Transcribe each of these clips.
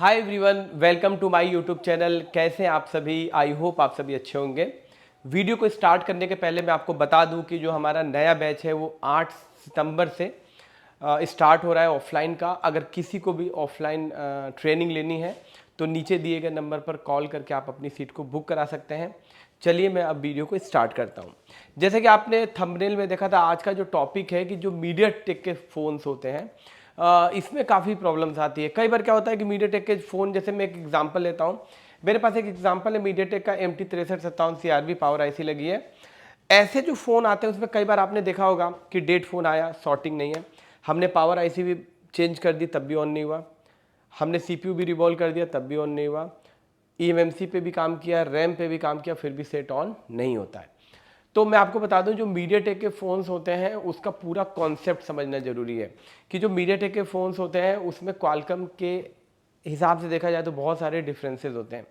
Hi everyone, welcome to my YouTube channel. कैसे हैं आप सभी? आई होप आप सभी अच्छे होंगे। वीडियो को स्टार्ट करने के पहले मैं आपको बता दूं कि जो हमारा नया बैच है वो 8 सितंबर से स्टार्ट हो रहा है ऑफलाइन का। अगर किसी को भी ऑफलाइन ट्रेनिंग लेनी है तो नीचे दिए गए नंबर पर कॉल करके आप अपनी सीट को बुक करा सकते हैं। चलिए मैं अब वीडियो को स्टार्ट करता हूँ। जैसे कि आपने थंबनेल में देखा था, आज का जो टॉपिक है कि जो मीडियाटेक के फ़ोन्स होते हैं इसमें काफ़ी प्रॉब्लम्स आती है। कई बार क्या होता है कि मीडियाटेक के फ़ोन, जैसे मैं एक एग्जांपल लेता हूँ। मेरे पास एक एग्जांपल है मीडियाटेक का MT6357 CRV पावर आईसी लगी है। ऐसे जो फ़ोन आते हैं उसमें कई बार आपने देखा होगा कि डेट फ़ोन आया, शॉर्टिंग नहीं है। हमने पावर आईसी भी चेंज कर दी तब भी ऑन नहीं हुआ। हमने CPU भी रिवॉल्व कर दिया तब भी ऑन नहीं हुआ। eMMC पे भी काम किया, रैम पे भी काम किया, फिर भी सेट ऑन नहीं होता है। तो मैं आपको बता दूं, जो मीडियाटेक के फ़ोन्स होते हैं उसका पूरा कॉन्सेप्ट समझना ज़रूरी है कि जो मीडियाटेक के फ़ोन्स होते हैं उसमें क्वालकॉम के हिसाब से देखा जाए तो बहुत सारे डिफरेंसेस होते हैं।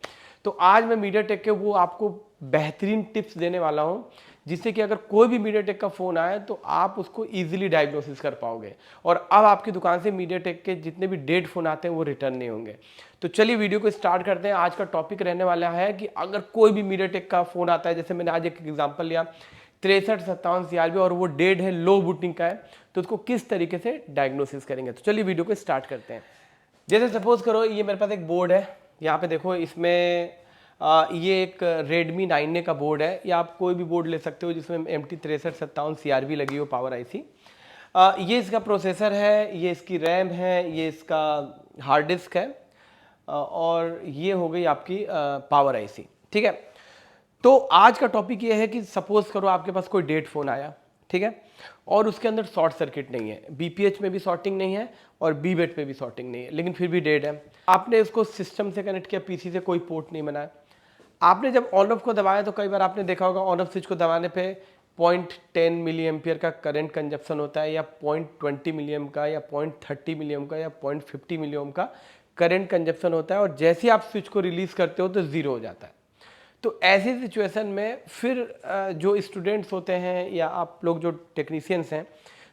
तो आज मैं मीडियाटेक के वो आपको बेहतरीन टिप्स देने वाला हूं, जिससे कि अगर कोई भी मीडियाटेक का फ़ोन आए तो आप उसको ईजिली डायग्नोसिस कर पाओगे और अब आपकी दुकान से मीडियाटेक के जितने भी डेड फ़ोन आते हैं वो रिटर्न नहीं होंगे। तो चलिए वीडियो को स्टार्ट करते हैं। आज का टॉपिक रहने वाला है कि अगर कोई भी मीडियाटेक का फ़ोन आता है, जैसे मैंने आज एक एग्जांपल लिया 6357 CRV और वो डेड है, लो बूटिंग का है, तो उसको किस तरीके से डायग्नोसिस करेंगे। तो चलिए वीडियो को स्टार्ट करते हैं। जैसे सपोज करो ये मेरे पास एक बोर्ड है, यहाँ पे देखो इसमें ये एक Redmi 9A का बोर्ड है, या आप कोई भी बोर्ड ले सकते हो जिसमें MT6357 CRV लगी हो पावर आईसी। ये इसका प्रोसेसर है, ये इसकी रैम है, ये इसका हार्ड डिस्क है और ये हो गई आपकी पावर आईसी। ठीक है, तो आज का टॉपिक ये है कि सपोज करो आपके पास कोई डेड फोन आया, ठीक है, और उसके अंदर शॉर्ट सर्किट नहीं है, बीपीएच में भी शॉर्टिंग नहीं है और बीबेट पे भी शॉर्टिंग नहीं है, लेकिन फिर भी डेड है। आपने इसको सिस्टम से कनेक्ट किया, पीसी से कोई पोर्ट नहीं बनाया। आपने जब ऑन ऑफ को दबाया तो कई बार आपने देखा होगा ऑन ऑफ स्विच को दबाने पे 0.10 मिली एम्पियर का करंट कंजप्शन होता है, या 0.20 मिली एम का, या 0.30 मिली एम का, या 0.50 मिली ओम का करंट कंजप्शन होता है, और जैसे ही आप स्विच को रिलीज करते हो तो जीरो हो जाता है। तो ऐसी सिचुएशन में फिर जो स्टूडेंट्स होते हैं या आप लोग जो टेक्नीशियंस हैं,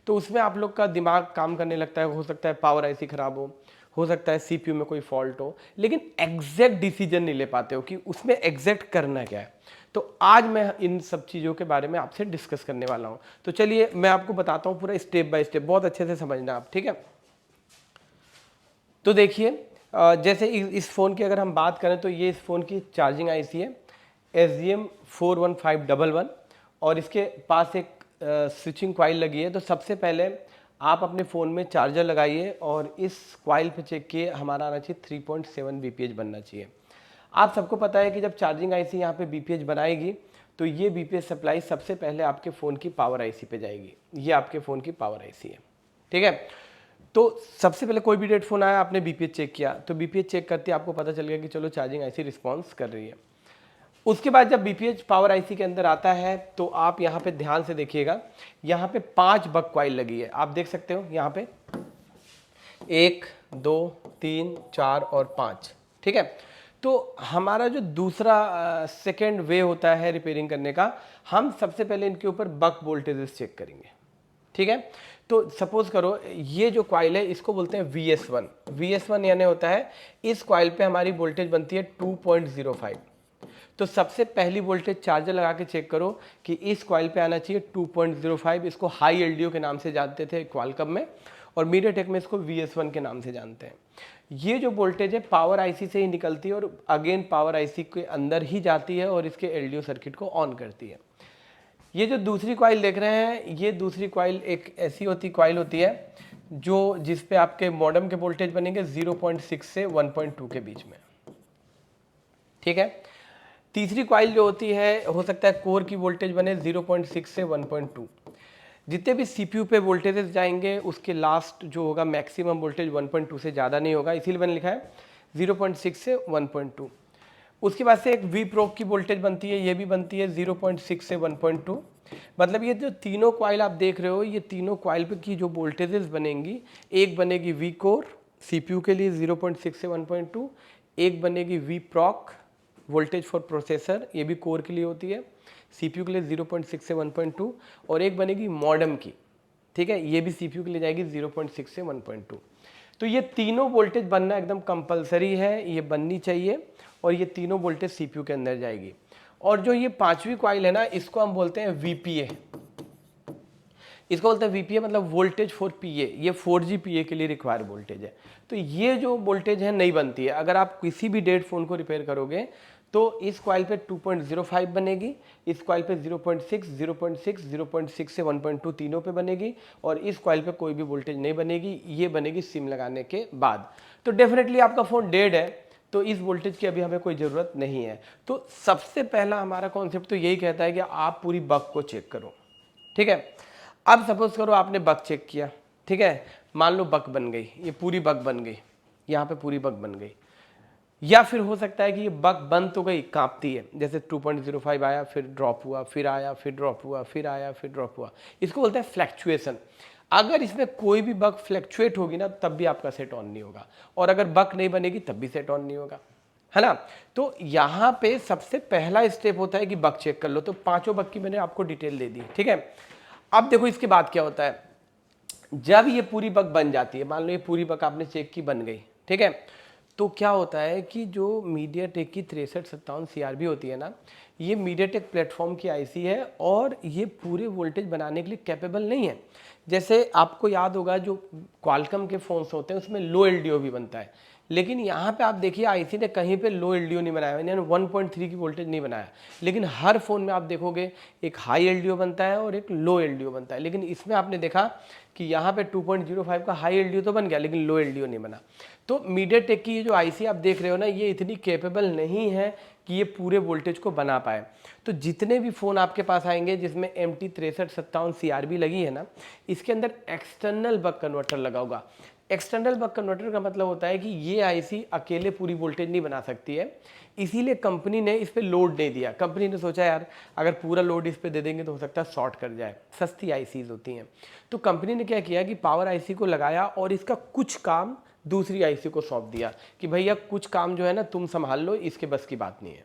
तो उसमें आप लोग का दिमाग काम करने लगता है। हो सकता है पावर आईसी खराब हो सकता है सीपीयू में कोई फॉल्ट हो, लेकिन एग्जैक्ट डिसीजन नहीं ले पाते हो कि उसमें एग्जैक्ट करना क्या है। तो आज मैं इन सब चीज़ों के बारे में आपसे डिस्कस करने वाला हूँ। तो चलिए मैं आपको बताता हूँ पूरा स्टेप बाय स्टेप, बहुत अच्छे से समझना आप, ठीक है। तो देखिए जैसे इस फ़ोन की अगर हम बात करें तो ये इस फ़ोन की चार्जिंग आईसी है SGM41511 और इसके पास एक स्विचिंग कॉइल लगी है। तो सबसे पहले आप अपने फ़ोन में चार्जर लगाइए और इस कॉइल पे चेक किए, हमारा आना चाहिए 3.7 BPH बनना चाहिए। आप सबको पता है कि जब चार्जिंग आईसी यहाँ पे BPH बनाएगी तो ये BPH सप्लाई सबसे पहले आपके फ़ोन की पावर आईसी पे जाएगी। ये आपके फ़ोन की पावर आईसी है, ठीक है। तो सबसे पहले कोई भी डेड फोन आया, आपने बीपीएच चेक किया, तो बीपीएच चेक करते आपको पता चल गया कि चलो चार्जिंग आईसी रिस्पॉन्स कर रही है। उसके बाद जब बीपीएच पावर आईसी के अंदर आता है तो आप यहाँ पे ध्यान से देखिएगा, यहाँ पे 5 बक कॉइल लगी है, आप देख सकते हो यहाँ पे 1 2 3 4 और 5, ठीक है। तो हमारा जो दूसरा सेकेंड वे होता है रिपेयरिंग करने का, हम सबसे पहले इनके ऊपर बक वोल्टेजेस चेक करेंगे, ठीक है। तो सपोज करो ये जो कॉइल है इसको बोलते हैं VS1। VS1 यानी होता है इस कॉइल पे हमारी वोल्टेज बनती है 2.05। तो सबसे पहली वोल्टेज चार्जर लगा के चेक करो कि इस कॉइल पे आना चाहिए 2.05। इसको हाई एलडीओ के नाम से जानते थे क्वालकॉम में, और मीडियाटेक में इसको VS1 के नाम से जानते हैं। ये जो वोल्टेज है पावर आईसी से ही निकलती है और अगेन पावर आईसी के अंदर ही जाती है और इसके एलडीओ सर्किट को ऑन करती है। ये जो दूसरी कॉइल देख रहे हैं, ये दूसरी कॉइल एक ऐसी कॉइल होती है जो जिस पे आपके मॉडेम के वोल्टेज बनेंगे 0.6 से 1.2 के बीच में, ठीक है। तीसरी कॉइल जो होती है, हो सकता है कोर की वोल्टेज बने 0.6 से 1.2। जितने भी सीपीयू पे वोल्टेजेस जाएंगे उसके लास्ट जो होगा मैक्सिमम वोल्टेज 1.2 से ज़्यादा नहीं होगा, इसीलिए मैंने लिखा है 0.6 से 1.2। उसके बाद से एक वी प्रोक की वोल्टेज बनती है, ये भी बनती है 0.6 से 1.2। मतलब ये जो तीनों कॉइल आप देख रहे हो, ये तीनों कॉइल पे की जो वोल्टेजेस बनेंगी, एक बनेगी वी कोर सीपीयू के लिए 0.6 से 1.2, एक बनेगी वी प्रॉक वोल्टेज फॉर प्रोसेसर, ये भी कोर के लिए होती है, सीपीयू के लिए 0.6 से 1.2, और एक बनेगी मॉडेम की, ठीक है, ये भी सीपीयू के लिए जाएगी 0.6 से 1.2। तो ये तीनों वोल्टेज बनना एकदम कंपलसरी है, ये बननी चाहिए, और ये तीनों वोल्टेज सीपीयू के अंदर जाएगी। और जो ये पांचवी कॉइल है ना, इसको हम बोलते हैं वीपीए। इसको बोलते हैं वीपीए, मतलब वोल्टेज फॉर पीए। ये 4G पीए के लिए रिक्वायर वोल्टेज है। तो ये जो वोल्टेज है नहीं बनती है। अगर आप किसी भी डेड फोन को रिपेयर करोगे तो इस कॉइल पे 2.05 बनेगी, इस कॉइल पे 0.6, 0.6, 0.6 से 1.2 तीनों पे बनेगी, और इस कॉइल पे कोई भी वोल्टेज नहीं बनेगी। ये बनेगी सिम लगाने के बाद। तो डेफिनेटली आपका फ़ोन डेड है, तो इस वोल्टेज की अभी हमें कोई ज़रूरत नहीं है। तो सबसे पहला हमारा कॉन्सेप्ट तो यही कहता है कि आप पूरी बग को चेक करो, ठीक है। अब सपोज करो आपने बग चेक किया, ठीक है, मान लो बग बन गई, ये पूरी बग बन गई, यहाँ पे पूरी बग बन गई। या फिर हो सकता है कि ये बग बन तो गई, कांपती है, जैसे 2.05 आया, फिर ड्रॉप हुआ, फिर आया, फिर ड्रॉप हुआ, फिर आया, फिर ड्रॉप हुआ। इसको बोलते हैं फ्लैक्चुएशन। अगर इसमें कोई भी बग फ्लैक्चुएट होगी ना, तब भी आपका सेट ऑन नहीं होगा, और अगर बग नहीं बनेगी तब भी सेट ऑन नहीं होगा, है ना। तो यहाँ पे सबसे पहला स्टेप होता है कि बग चेक कर लो। तो पांचों बग की मैंने आपको डिटेल दे दी, ठीक है। अब देखो इसके बाद क्या होता है। जब ये पूरी बग बन जाती है, मान लो ये पूरी बग आपने चेक की बन गई, ठीक है, तो क्या होता है कि जो मीडियाटेक की 6357 CRB होती है ना, ये मीडियाटेक प्लेटफॉर्म की आईसी है, और ये पूरे वोल्टेज बनाने के लिए कैपेबल नहीं है। जैसे आपको याद होगा जो क्वालकॉम के फ़ोन्स होते हैं उसमें लो एलडीओ भी बनता है, लेकिन यहाँ पे आप देखिए आईसी ने कहीं पे लो एलडीओ नहीं बनाया, यानी 1.3 की वोल्टेज नहीं बनाया। लेकिन हर फ़ोन में आप देखोगे एक हाई एलडीओ बनता है और एक लो एलडीओ बनता है, लेकिन इसमें आपने देखा कि यहाँ पे 2.05 का हाई एलडीओ तो बन गया, लेकिन लो एलडीओ नहीं बना। तो मीडियाटेक की ये जो आईसी आप देख रहे हो ना, ये इतनी कैपेबल नहीं है कि ये पूरे वोल्टेज को बना पाए। तो जितने भी फ़ोन आपके पास आएंगे जिसमें MT6357 CRB लगी है ना, इसके अंदर एक्सटर्नल बक कन्वर्टर लगा होगा। एक्सटर्नल बक कन्वर्टर का मतलब होता है कि ये आईसी अकेले पूरी वोल्टेज नहीं बना सकती है, इसीलिए कंपनी ने इस पर लोड नहीं दिया। कंपनी ने सोचा यार अगर पूरा लोड इस पर दे देंगे तो हो सकता है शॉर्ट कर जाए, सस्ती आईसीज होती हैं। तो कंपनी ने क्या किया कि पावर आईसी को लगाया और इसका कुछ काम दूसरी आईसी को सौंप दिया कि भैया कुछ काम जो है ना तुम संभाल लो, इसके बस की बात नहीं है,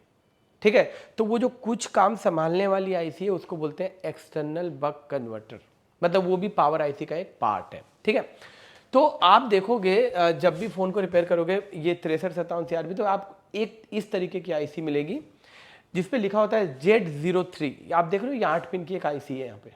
ठीक है। तो वो जो कुछ काम संभालने वाली आईसी है उसको बोलते हैं एक्सटर्नल बक कन्वर्टर, मतलब वो भी पावर आईसी का एक पार्ट है, ठीक है। तो आप देखोगे जब भी फ़ोन को रिपेयर करोगे ये 6357 CRB, तो आप एक इस तरीके की आईसी मिलेगी जिसपे लिखा होता है Z03। आप देख रहे हो ये 8 पिन की एक आईसी है, यहाँ पे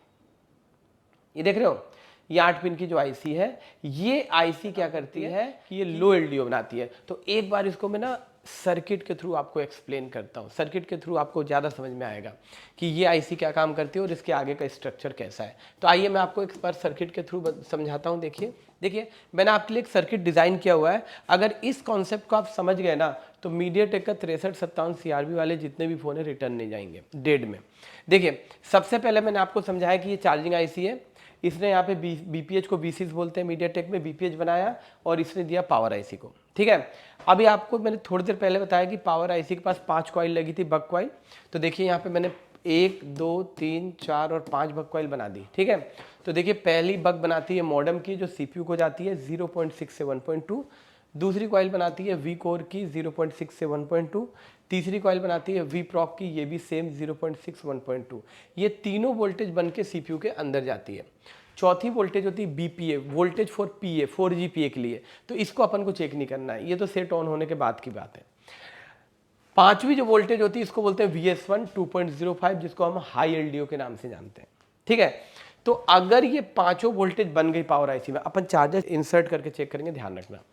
ये देख रहे हो, ये 8 पिन की जो आईसी है, ये आईसी क्या करती है कि ये लो एलडीओ बनाती है। तो एक बार इसको मैं ना सर्किट के थ्रू आपको एक्सप्लेन करता हूँ, सर्किट के थ्रू आपको ज़्यादा समझ में आएगा कि ये आईसी क्या काम करती है और इसके आगे का स्ट्रक्चर कैसा है। तो आइए मैं आपको एक बार सर्किट के थ्रू समझाता हूँ। देखिए मैंने आपके लिए एक सर्किट डिज़ाइन किया हुआ है। अगर इस कॉन्सेप्ट को आप समझ गए ना, तो मीडियाटेक का 6357 CRB वाले जितने भी फ़ोन है रिटर्न नहीं जाएंगे डेड में। देखिए सबसे पहले मैंने आपको समझाया कि ये चार्जिंग आईसी है, इसने यहाँ पे बीपीएच को बीसीज बोलते हैं, मीडियाटेक में बीपीएच बनाया और इसने दिया पावर आईसी को, ठीक है। अभी आपको मैंने थोड़ी देर पहले बताया कि पावर आईसी के पास 5 कॉइल लगी थी, बग कॉइल। तो देखिए यहाँ पे मैंने 1 2 3 4 और 5 बग कॉइल बना दी, ठीक है। तो देखिए पहली बग बनाती है मॉडेम की जो सीपीयू को जाती है 0.6 से 1.2, दूसरी कॉइल बनाती है वी कोर की 0.6 से 1.2, तीसरी कॉइल बनाती है वी प्रॉक की, ये भी सेम 0.6 1.2। ये तीनों वोल्टेज बन के सीपीयू के अंदर जाती है। चौथी वोल्टेज होती है BPA, voltage for PA, 4G पीए के लिए। तो इसको अपन को चेक नहीं करना है, ये तो सेट ऑन होने के बाद की बात है। पांचवी जो वोल्टेज होती है इसको बोलते हैं VS1 2.05, जिसको हम हाई एलडीओ के नाम से जानते हैं, ठीक है। तो अगर ये पांचों वोल्टेज बन गई पावर आईसी में, अपन चार्जर इंसर्ट करके चेक करेंगे, ध्यान रखना।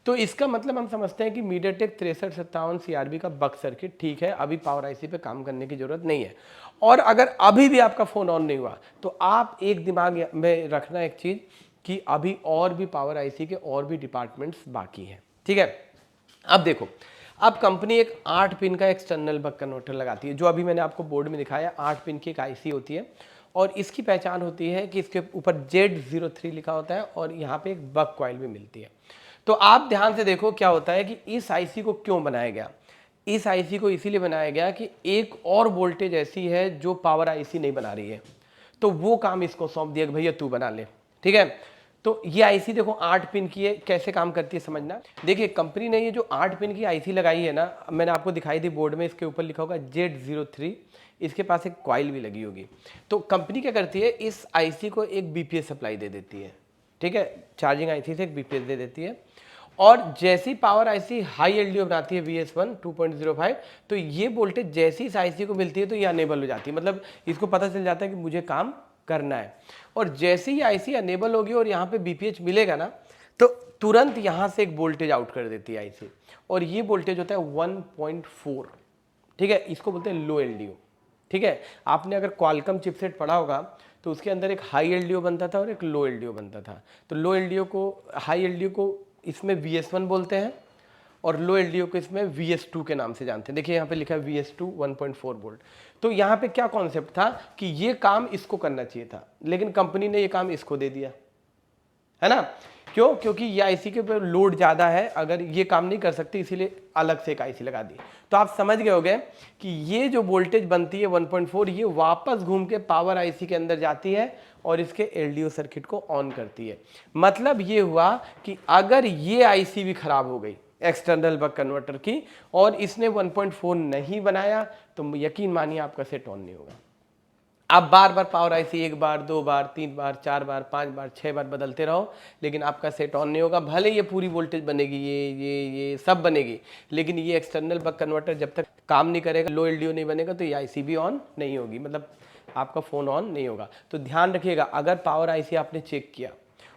तो इसका मतलब हम समझते हैं कि मीडियाटेक 6357 CRB का बक सर्किट ठीक है, अभी पावर आईसी पे काम करने की जरूरत नहीं है। और अगर अभी भी आपका फ़ोन ऑन नहीं हुआ तो आप एक दिमाग में रखना एक चीज़ कि अभी और भी पावर आईसी के और भी डिपार्टमेंट्स बाकी हैं, ठीक है। अब देखो, अब कंपनी एक 8 पिन का एक्सटर्नल बक कन्वर्टर लगाती है, जो अभी मैंने आपको बोर्ड में दिखाया। 8 पिन की एक आईसी होती है और इसकी पहचान होती है कि इसके ऊपर Z03 लिखा होता है और यहाँ पे एक बक कॉइल भी मिलती है। तो आप ध्यान से देखो क्या होता है कि इस आईसी को क्यों बनाया गया। इस आईसी को इसीलिए बनाया गया कि एक और वोल्टेज ऐसी है जो पावर आईसी नहीं बना रही है, तो वो काम इसको सौंप दिया कि भैया तू बना ले, ठीक है। तो ये आईसी देखो 8 पिन की है, कैसे काम करती है समझना। देखिए कंपनी ने ये जो 8 पिन की आईसी लगाई है ना, मैंने आपको दिखाई दी बोर्ड में, इसके ऊपर लिखा होगा Z03, इसके पास एक कॉइल भी लगी होगी। तो कंपनी क्या करती है, इस आईसी को एक बीपीएस सप्लाई दे देती है, ठीक है, चार्जिंग आईसी से एक बीपीएस दे देती है। और जैसी पावर आईसी हाई एलडीओ बनाती है VS1 2.05, तो ये वोल्टेज जैसी इस आईसी को मिलती है तो ये अनेबल हो जाती है, मतलब इसको पता चल जाता है कि मुझे काम करना है। और जैसे ही आईसी अनेबल होगी और यहाँ पे बीपीएच मिलेगा ना, तो तुरंत यहाँ से एक वोल्टेज आउट कर देती है आईसी, और ये वोल्टेज होता है 1.4, ठीक है, इसको बोलते हैं लो एलडीओ। ठीक है, आपने अगर क्वालकॉम चिपसेट पढ़ा होगा तो उसके अंदर एक हाई एलडीओ बनता था और एक लो एलडीओ बनता था। तो लो एलडीओ को, हाई एलडीओ को इसमें VS1 बोलते हैं, और लो एलडीओ को इसमें VS2 के नाम से जानते हैं। देखिए यहाँ पे लिखा है VS2 1.4 वोल्ट। तो यहाँ पे क्या कॉन्सेप्ट था कि ये काम इसको करना चाहिए था, लेकिन कंपनी ने ये काम इसको दे दिया, है ना। क्यों? क्योंकि ये आईसी के ऊपर लोड ज़्यादा है, अगर ये काम नहीं कर सकती, इसीलिए अलग से एक आईसी लगा दी। तो आप समझ गए होंगे कि ये जो वोल्टेज बनती है 1.4, ये वापस घूम के पावर आईसी के अंदर जाती है और इसके एलडीओ सर्किट को ऑन करती है। मतलब ये हुआ कि अगर ये आईसी भी खराब हो गई एक्सटर्नल बक कन्वर्टर की, और इसने 1.4 नहीं बनाया, तो यकीन मानिए आपका सेट ऑन नहीं होगा। आप बार बार पावर आईसी 1 बार 2 बार 3 बार 4 बार 5 बार 6 बार बदलते रहो, लेकिन आपका सेट ऑन नहीं होगा। भले ये पूरी वोल्टेज बनेगी, ये सब बनेगी, लेकिन ये एक्सटर्नल बक कन्वर्टर जब तक काम नहीं करेगा, लो एलडीओ नहीं बनेगा, तो ये आईसी भी ऑन नहीं होगी, मतलब आपका फ़ोन ऑन नहीं होगा। तो ध्यान रखिएगा, अगर पावर आईसी आपने चेक किया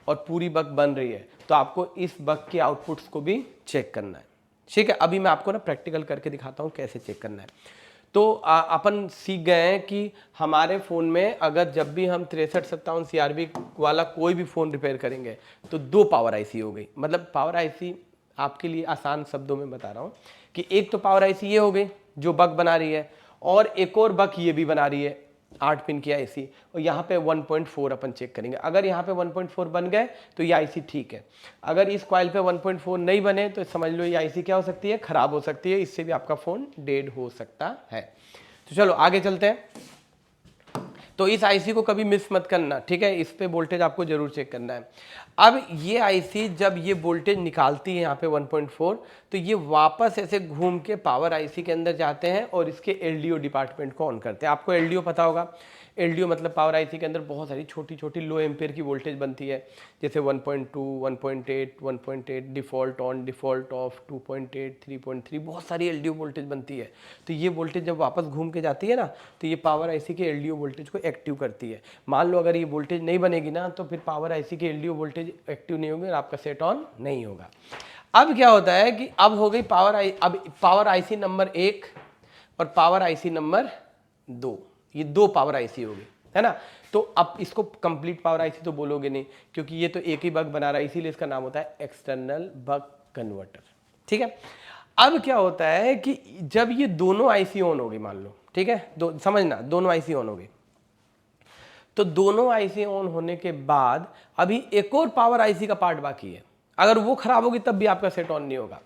और पूरी बक बन रही है, तो आपको इस बक के आउटपुट्स को भी चेक करना है। ठीक है, अभी मैं आपको ना प्रैक्टिकल करके दिखाता हूँ कैसे चेक करना है। तो अपन सीख गए हैं कि हमारे फ़ोन में अगर जब भी हम 6357 CRB वाला कोई भी फ़ोन रिपेयर करेंगे, तो 2 पावर आईसी हो गई। मतलब पावर आईसी आपके लिए आसान शब्दों में बता रहा हूँ कि एक तो पावर आईसी ये हो गई जो बक बना रही है, और एक और बक ये भी बना रही है 8 पिन की आईसी, और यहाँ पे 1.4 अपन चेक करेंगे। अगर यहाँ पे 1.4 बन गए तो ये आईसी ठीक है। अगर इस कॉइल पे 1.4 नहीं बने तो समझ लो ये आईसी क्या हो सकती है, खराब हो सकती है, इससे भी आपका फ़ोन डेड हो सकता है। तो चलो आगे चलते हैं। तो इस आईसी को कभी मिस मत करना, ठीक है, इस पे वोल्टेज आपको जरूर चेक करना है। अब ये आईसी जब ये वोल्टेज निकालती है यहाँ पे 1.4, तो ये वापस ऐसे घूम के पावर आईसी के अंदर जाते हैं और इसके एलडीओ डिपार्टमेंट को ऑन करते हैं। आपको एलडीओ पता होगा, एलडीओ मतलब पावर आईसी के अंदर बहुत सारी छोटी छोटी लो एम्पेयर की वोल्टेज बनती है, जैसे 1.2, 1.8, 1.8, डिफ़ॉल्ट ऑन, डिफ़ॉल्ट ऑफ, 2.8, 3.3, बहुत सारी एलडीओ वोल्टेज बनती है। तो ये वोल्टेज जब वापस घूम के जाती है ना, तो ये पावर आईसी के एलडीओ वोल्टेज को एक्टिव करती है। मान लो अगर ये वोल्टेज नहीं बनेगी ना, तो फिर पावर आईसी के एलडीओ वोल्टेज एक्टिव नहीं होंगे और आपका सेट ऑन नहीं होगा। अब क्या होता है कि अब हो गई अब पावर आईसी नंबर 1 और पावर आईसी नंबर 2, ये 2 पावर आईसी हो गई, है ना। तो अब इसको कंप्लीट पावर आईसी तो बोलोगे नहीं, क्योंकि ये तो एक ही बक बना रहा है, इसीलिए इसका नाम होता है एक्सटर्नल बक कन्वर्टर। ठीक है, अब क्या होता है कि जब ये दोनों आईसी ऑन हो गई, मान लो, ठीक है, समझना, दोनों आईसी ऑन हो गई, तो दोनों आईसी ऑन होने के बाद अभी एक और पावर आईसी का पार्ट बाकी है। अगर वो खराब होगी तब भी आपका सेट ऑन नहीं होगा।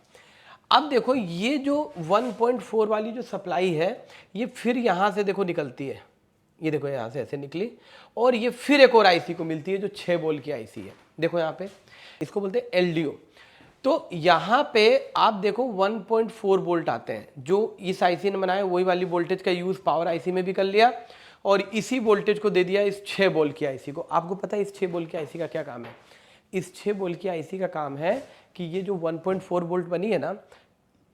अब देखो ये जो 1.4 वाली जो सप्लाई है, ये फिर यहाँ से देखो निकलती है, ये देखो यहाँ से ऐसे निकली, और ये फिर एक और आईसी को मिलती है जो 6 वोल्ट की आईसी है। देखो यहाँ पे, इसको बोलते हैं एलडीओ। तो यहाँ पे आप देखो 1.4 वोल्ट आते हैं, जो इस आईसी ने बनाया, वही वाली वोल्टेज का यूज़ पावर आईसी में भी कर लिया, और इसी वोल्टेज को दे दिया इस 6 वोल्ट की आईसी को। आपको पता है इस 6 वोल्ट की आईसी का क्या काम है? इस 6 वोल्ट की आईसी का काम है कि ये जो 1.4 वोल्ट बनी है ना,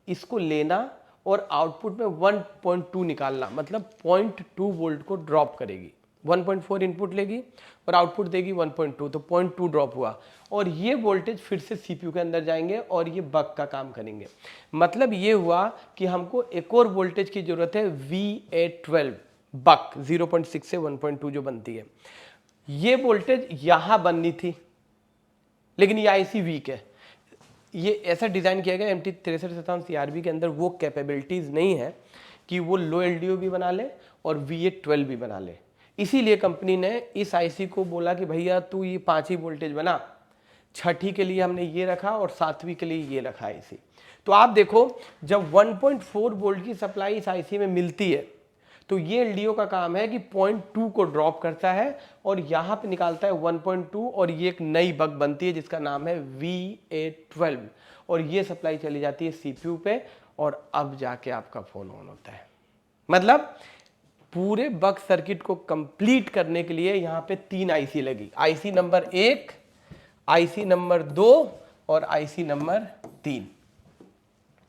इसको लेना और आउटपुट में 1.2 निकालना, मतलब 0.2 वोल्ट को ड्रॉप करेगी। 1.4 इनपुट लेगी और आउटपुट देगी 1.2, तो 0.2 ड्रॉप हुआ, और ये वोल्टेज फिर से सीपीयू के अंदर जाएंगे और ये बक का काम करेंगे। मतलब ये हुआ कि हमको एक और वोल्टेज की जरूरत है, VA12 बक 0.6 से 1.2 जो बनती है। ये वोल्टेज यहां बननी थी, लेकिन ये आईसी वीक है। ये ऐसा डिज़ाइन किया गया MT 6357 CRB के अंदर वो कैपेबिलिटीज़ नहीं है कि वो लो एलडीओ भी बना ले और VA12 भी बना ले। इसीलिए कंपनी ने इस आईसी को बोला कि भैया तू ये 5 ही वोल्टेज बना, 6ठी के लिए हमने ये रखा और 7वीं के लिए ये रखा आईसी। तो आप देखो, जब 1.4 वोल्ट की सप्लाई इस आईसी में मिलती है, तो ये एलडीओ का काम है कि 0.2 को ड्रॉप करता है और यहाँ पे निकालता है 1.2, और ये एक नई बक बनती है जिसका नाम है VA12, और ये सप्लाई चली जाती है सीपीयू पे, और अब जाके आपका फोन ऑन होता है। मतलब पूरे बक सर्किट को कंप्लीट करने के लिए यहाँ पे 3 आईसी लगी, आईसी नंबर 1, आईसी नंबर 2 और आईसी नंबर 3।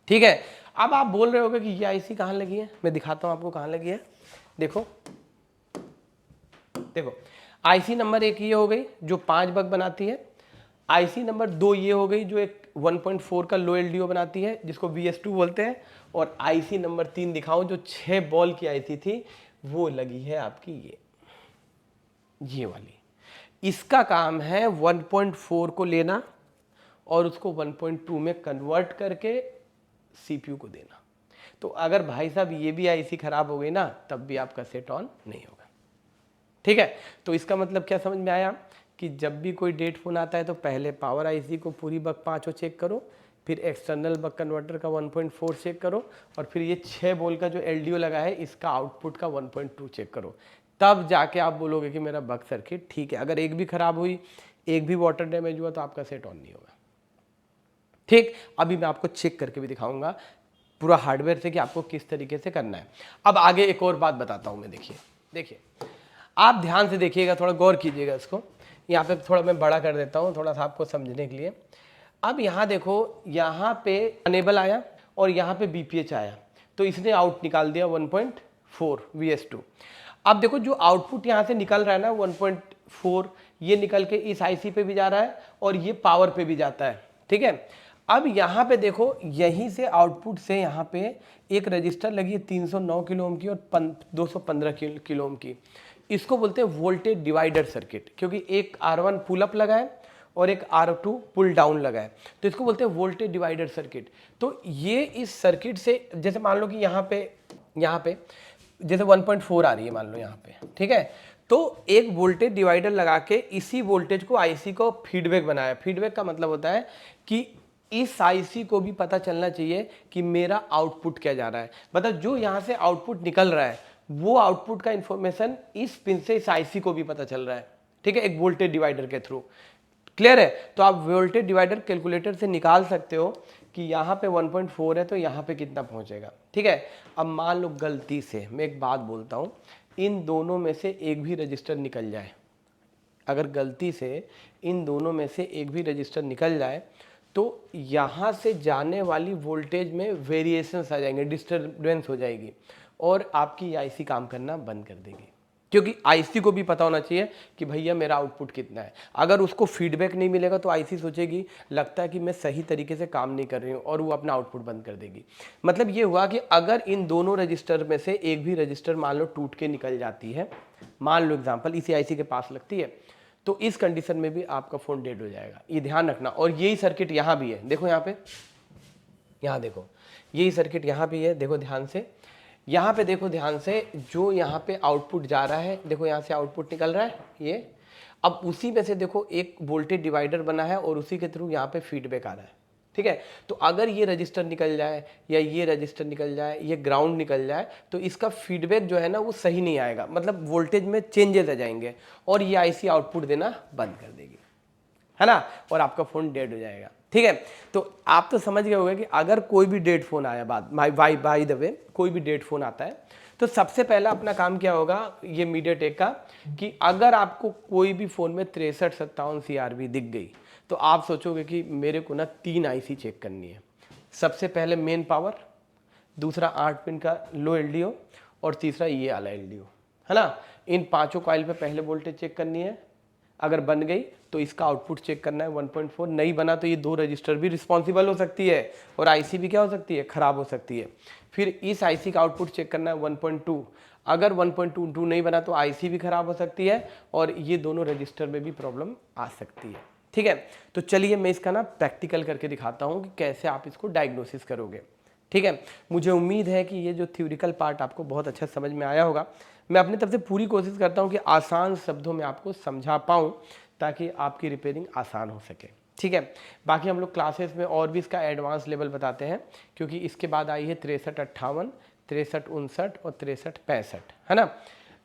ठीक है, अब आप बोल रहे होगे कि ये आईसी कहाँ लगी है, मैं दिखाता हूँ आपको कहाँ लगी है। देखो देखो, आईसी नंबर 1 ये हो गई जो 5 बग बनाती है, आईसी नंबर 2 ये हो गई जो एक 1.4 का लो एलडीओ बनाती है जिसको VS2 बोलते हैं, और आईसी नंबर 3 दिखाऊं जो 6 बॉल की आईसी थी, वो लगी है आपकी ये वाली। इसका काम है 1.4 को लेना और उसको 1.2 में कन्वर्ट करके सीपीयू को देना। तो अगर भाई साहब ये भी आईसी खराब हो गई ना, तब भी आपका सेट ऑन नहीं होगा। ठीक है, तो इसका मतलब क्या समझ में आया कि जब भी कोई डेट फोन आता है तो पहले पावर आईसी को पूरी बग 5 चेक करो, फिर एक्सटर्नल बग कन्वर्टर का 1.4 चेक करो, और फिर ये 6 वोल्ट का जो एलडीओ लगा है इसका आउटपुट का 1.2 चेक करो। तब जाके आप बोलोगे कि मेरा बग सर्किट ठीक है। अगर एक भी खराब हुई, एक भी वाटर डैमेज हुआ, तो आपका सेट ऑन नहीं होगा। ठीक, अभी मैं आपको चेक करके भी दिखाऊंगा पूरा हार्डवेयर से कि आपको किस तरीके से करना है। अब आगे एक और बात बताता हूं मैं। देखिए आप ध्यान से देखिएगा, थोड़ा गौर कीजिएगा इसको। यहाँ पे थोड़ा मैं बड़ा कर देता हूँ थोड़ा सा आपको समझने के लिए। अब यहाँ देखो, यहाँ पे अनेबल आया और यहाँ पे BPH आया, तो इसने आउट निकाल दिया 1.4 VS2। अब देखो जो आउटपुट यहाँ से निकल रहा है ना 1.4, ये निकल के इस आईसी पे भी जा रहा है और ये पावर पे भी जाता है। ठीक है, अब यहाँ पे देखो, यहीं से आउटपुट से यहाँ पे एक रजिस्टर लगी है 309 किलो ओम की और 215 किलो ओम की। इसको बोलते हैं वोल्टेज डिवाइडर सर्किट, क्योंकि एक R1 पुल अप लगा है और एक R2 पुल डाउन लगा है, तो इसको बोलते हैं वोल्टेज डिवाइडर सर्किट। तो ये इस सर्किट से, जैसे मान लो कि यहाँ पे जैसे 1.4 आ रही है मान लो यहाँ पे, ठीक है, तो एक वोल्टेज डिवाइडर लगा के इसी वोल्टेज को आईसी को फीडबैक बनाया। फीडबैक का मतलब होता है कि इस आईसी को भी पता चलना चाहिए कि मेरा आउटपुट क्या जा रहा है, मतलब जो यहाँ से आउटपुट निकल रहा है वो आउटपुट का इंफॉर्मेशन इस पिन से इस आईसी को भी पता चल रहा है। ठीक है, एक वोल्टेज डिवाइडर के थ्रू। क्लियर है? तो आप वोल्टेज डिवाइडर कैलकुलेटर से निकाल सकते हो कि यहाँ पे 1.4 है तो यहाँ पे कितना पहुँचेगा। ठीक है, अब मान लो गलती से, मैं एक बात बोलता हूँ, इन दोनों में से एक भी रजिस्टर निकल जाए, अगर गलती से इन दोनों में से एक भी रजिस्टर निकल जाए तो यहाँ से जाने वाली वोल्टेज में वेरिएशंस आ जाएंगे, डिस्टर्बेंस हो जाएगी और आपकी आईसी काम करना बंद कर देगी। क्योंकि आईसी को भी पता होना चाहिए कि भैया मेरा आउटपुट कितना है। अगर उसको फीडबैक नहीं मिलेगा तो आईसी सोचेगी लगता है कि मैं सही तरीके से काम नहीं कर रही हूँ और वो अपना आउटपुट बंद कर देगी। मतलब ये हुआ कि अगर इन दोनों रजिस्टर में से एक भी रजिस्टर मान लो टूट के निकल जाती है, मान लो एग्जाम्पल इसी आईसी के पास लगती है, तो इस कंडीशन में भी आपका फ़ोन डेड हो जाएगा। ये ध्यान रखना। और यही सर्किट यहाँ भी है, देखो यहाँ पे, यहाँ देखो यही सर्किट यहाँ भी है, देखो ध्यान से, यहाँ पे देखो ध्यान से, जो यहाँ पे आउटपुट जा रहा है, देखो यहाँ से आउटपुट निकल रहा है ये, अब उसी में से देखो एक वोल्टेज डिवाइडर बना है और उसी के थ्रू यहाँ पे फीडबैक आ रहा है। ठीक है, तो अगर ये रजिस्टर निकल जाए या ये रजिस्टर निकल जाए, ये ग्राउंड निकल जाए, तो इसका फीडबैक जो है ना वो सही नहीं आएगा, मतलब वोल्टेज में चेंजेस आ जाएंगे और ये आईसी आउटपुट देना बंद कर देगी, है ना, और आपका फ़ोन डेड हो जाएगा। ठीक है, तो आप तो समझ गए होंगे कि अगर कोई भी डेड फ़ोन आया, बाय द वे कोई भी डेड फ़ोन आता है, तो सबसे पहला अपना काम क्या होगा ये मीडियाटेक का, कि अगर आपको कोई भी फ़ोन में 6357 CRB दिख गई तो आप सोचोगे कि मेरे को ना 3 आईसी चेक करनी है। सबसे पहले मेन पावर, दूसरा 8 पिन का लो एलडीओ और तीसरा ये वाला एलडीओ, है ना। इन पांचों कॉइल पे पहले वोल्टेज चेक करनी है, अगर बन गई तो इसका आउटपुट चेक करना है 1.4, नहीं बना तो ये 2 रजिस्टर भी रिस्पॉन्सिबल हो सकती है और आईसी भी क्या हो सकती है, खराब हो सकती है। फिर इस आईसी का आउटपुट चेक करना है 1.2, अगर 1.22 नहीं बना तो आईसी भी खराब हो सकती है और ये दोनों रजिस्टर में भी प्रॉब्लम आ सकती है। ठीक है, तो चलिए मैं इसका ना प्रैक्टिकल करके दिखाता हूँ कि कैसे आप इसको डायग्नोसिस करोगे। ठीक है, मुझे उम्मीद है कि ये जो थ्योरिकल पार्ट आपको बहुत अच्छा समझ में आया होगा। मैं अपनी तरफ से पूरी कोशिश करता हूँ कि आसान शब्दों में आपको समझा पाऊँ ताकि आपकी रिपेयरिंग आसान हो सके। ठीक है, बाकी हम लोग क्लासेस में और भी इसका एडवांस लेवल बताते हैं, क्योंकि इसके बाद आई है 6358, 6359 और 6365, है ना।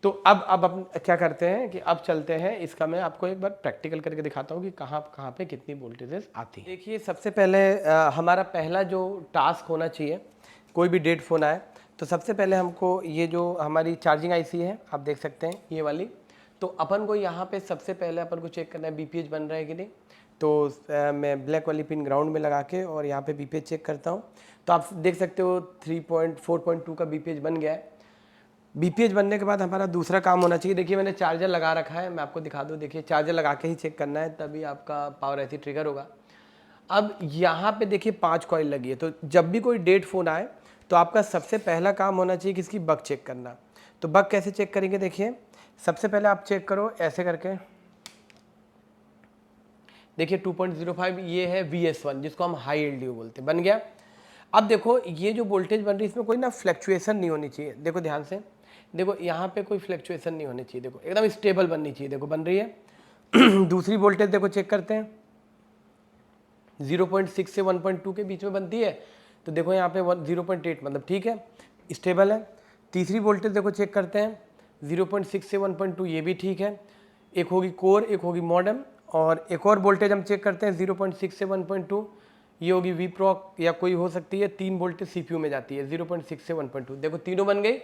तो अब अपन क्या करते हैं कि अब चलते हैं, इसका मैं आपको एक बार प्रैक्टिकल करके दिखाता हूँ कि कहाँ पे कितनी वोल्टेजेस आती है। देखिए सबसे पहले हमारा पहला जो टास्क होना चाहिए, कोई भी डेड फ़ोन आए तो सबसे पहले हमको ये जो हमारी चार्जिंग आईसी है आप देख सकते हैं ये वाली, तो अपन को यहाँ पे सबसे पहले अपन को चेक करना है बीपीएच बन रहा है कि नहीं। तो मैं ब्लैक वाली पिन ग्राउंड में लगा के और यहाँ पे बीपीएच चेक करता हूँ। तो आप देख सकते हो 4.2 का बीपीएच बन गया है। बीपीएच बनने के बाद हमारा दूसरा काम होना चाहिए। देखिए मैंने चार्जर लगा रखा है, मैं आपको दिखा दूँ। देखिए चार्जर लगा के ही चेक करना है, तभी आपका पावर ऐसी ट्रिगर होगा। अब यहाँ पे देखिए 5 कॉइल लगी है, तो जब भी कोई डेड फ़ोन आए तो आपका सबसे पहला काम होना चाहिए कि इसकी बग चेक करना। तो बग कैसे चेक करेंगे, देखिए सबसे पहले आप चेक करो ऐसे करके। देखिए 2.05 ये है VS1 जिसको हम हाई LDO बोलते हैं, बन गया। अब देखो ये जो वोल्टेज बन रही है इसमें कोई ना फ्लैक्चुएशन नहीं होनी चाहिए। देखो ध्यान से, देखो यहाँ पे कोई फ्लैक्चुएशन नहीं होनी चाहिए, देखो एकदम स्टेबल बननी चाहिए। देखो बन रही है। दूसरी वोल्टेज देखो चेक करते हैं, 0.6 से 1.2 के बीच में बनती है, तो देखो यहाँ पे 0.8 मतलब ठीक है, स्टेबल है। तीसरी वोल्टेज देखो चेक करते हैं, 0.6 से 1.2 ये भी ठीक है। एक होगी कोर, एक होगी मॉडेम, और एक और वोल्टेज हम चेक करते हैं 0.6 से 1.2, ये होगी वीप्रॉक या कोई हो सकती है। 3 वोल्टेज सीपीयू में जाती है 0.6 से 1.2, देखो तीनों बन गई।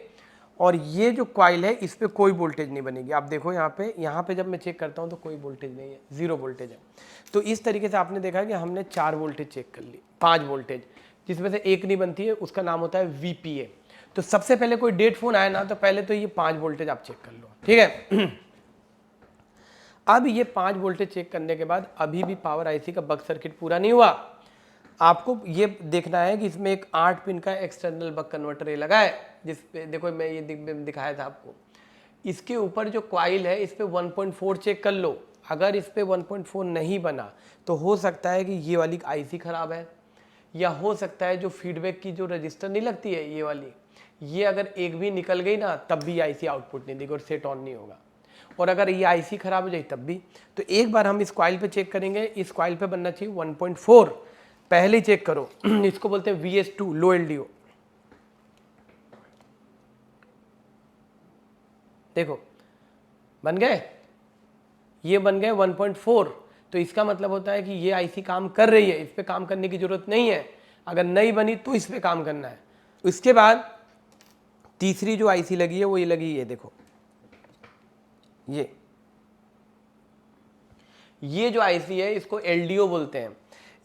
और ये जो कॉइल है इस पर कोई वोल्टेज नहीं बनेगी। आप देखो यहाँ पे जब मैं चेक करता हूँ तो कोई वोल्टेज नहीं है, 0 वोल्टेज है। तो इस तरीके से आपने देखा कि हमने 4 वोल्टेज चेक कर ली, 5 वोल्टेज, जिसमें से एक नहीं बनती है, उसका नाम होता है VPA। तो सबसे पहले कोई डेड फोन आए ना, तो पहले तो ये 5 वोल्टेज आप चेक कर लो, ठीक है। अब ये 5 वोल्टेज चेक करने के बाद अभी भी पावर आईसी का बक सर्किट पूरा नहीं हुआ। आपको ये देखना है कि इसमें एक 8 पिन का एक्सटर्नल बक कन्वर्टर ये लगा है, जिस पे देखो मैं ये दिखाया था आपको। इसके ऊपर जो कॉइल है इस पे 1.4 चेक कर लो। अगर इस पे 1.4 नहीं बना तो हो सकता है कि ये वाली आईसी खराब है, या हो सकता है जो फीडबैक की जो रजिस्टर नहीं लगती है ये वाली, ये अगर एक भी निकल गई ना तब भी आईसी आउटपुट नहीं देगी और सेट ऑन नहीं होगा। और अगर ये आईसी खराब हो जाए तब भी। तो एक बार हम इस कॉइल पे चेक करेंगे, इस कॉइल पे बनना चाहिए 1.4, पहले ही चेक करो। इसको बोलते हैं VS2 लो LDO। देखो बन गए, ये बन गए 1.4। तो इसका मतलब होता है कि ये आईसी काम कर रही है, इस पे काम करने की जरूरत नहीं है। अगर नहीं बनी तो इस पे काम करना है। उसके बाद तीसरी जो आईसी लगी है वो ये लगी है, देखो ये जो आईसी है इसको LDO बोलते हैं।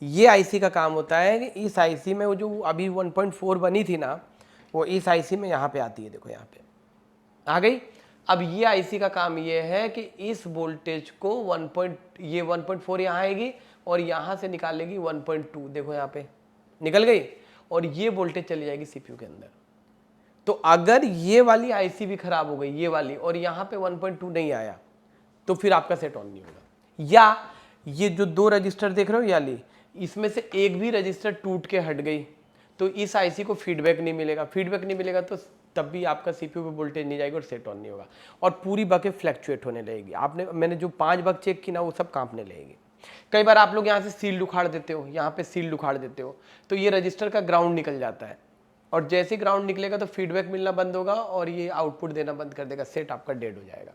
ये आईसी का काम होता है कि इस आईसी में वो जो अभी 1.4 बनी थी ना, वो इस आईसी में यहाँ पे आती है, देखो यहाँ पे आ गई। अब ये आईसी का काम ये है कि इस वोल्टेज को 1.4 यहाँ आएगी और यहाँ से निकालेगी 1.2, देखो यहाँ पे निकल गई, और ये वोल्टेज चली जाएगी सीपीयू के अंदर। तो अगर ये वाली आईसी भी खराब हो गई, ये वाली, और यहाँ पे 1.2 नहीं आया, तो फिर आपका सेट ऑन नहीं होगा। या ये जो 2 रजिस्टर देख रहे हो याली, इसमें से एक भी रजिस्टर टूट के हट गई तो इस आईसी को फीडबैक नहीं मिलेगा। फीडबैक नहीं मिलेगा तो तब भी आपका सीपीयू पे वोल्टेज नहीं जाएगा और सेट ऑन नहीं होगा, और पूरी बकें फ्लैक्चुएट होने लगेगी। मैंने जो 5 बक चेक की ना वो सब कांपने लगेगी। कई बार आप लोग यहाँ से सील उखाड़ देते हो, यहाँ पे सील उखाड़ देते हो, तो ये रजिस्टर का ग्राउंड निकल जाता है, और जैसे ग्राउंड निकलेगा तो फीडबैक मिलना बंद होगा और ये आउटपुट देना बंद कर देगा, सेट आपका डेड हो जाएगा,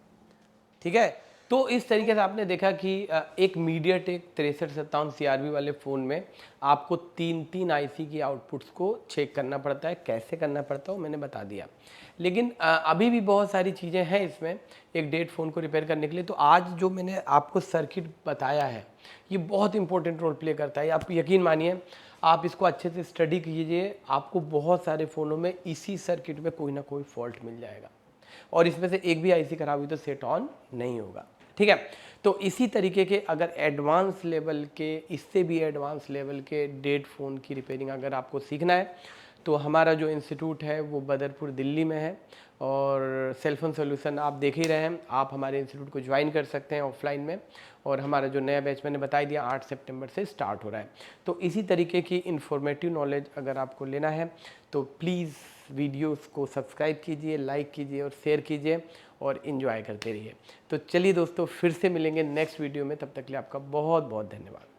ठीक है। तो इस तरीके से आपने देखा कि एक मीडियाटेक 6357 CRV वाले फ़ोन में आपको 3 आईसी की आउटपुट्स को चेक करना पड़ता है। कैसे करना पड़ता है वो मैंने बता दिया, लेकिन अभी भी बहुत सारी चीज़ें हैं इसमें एक डेड फ़ोन को रिपेयर करने के लिए। तो आज जो मैंने आपको सर्किट बताया है ये बहुत इंपॉर्टेंट रोल प्ले करता है। आप यकीन मानिए, आप इसको अच्छे से स्टडी कीजिए, आपको बहुत सारे फ़ोनों में इसी सर्किट में कोई ना कोई फॉल्ट मिल जाएगा, और इसमें से एक भी आईसी खराब हुई तो सेट ऑन नहीं होगा, ठीक है। तो इसी तरीके के अगर एडवांस लेवल के, इससे भी एडवांस लेवल के डेड फ़ोन की रिपेयरिंग अगर आपको सीखना है तो हमारा जो इंस्टीट्यूट है वो बदरपुर दिल्ली में है, और सेलफोन सॉल्यूशन आप देख ही रहे हैं। आप हमारे इंस्टीट्यूट को ज्वाइन कर सकते हैं ऑफलाइन में, और हमारा जो नया बैच मैंने बता दिया 8 सितंबर से स्टार्ट हो रहा है। तो इसी तरीके की इन्फॉर्मेटिव नॉलेज अगर आपको लेना है तो प्लीज़ वीडियोस को सब्सक्राइब कीजिए, लाइक कीजिए और शेयर कीजिए, और इन्जॉय करते रहिए। तो चलिए दोस्तों, फिर से मिलेंगे नेक्स्ट वीडियो में, तब तक के लिए आपका बहुत बहुत धन्यवाद।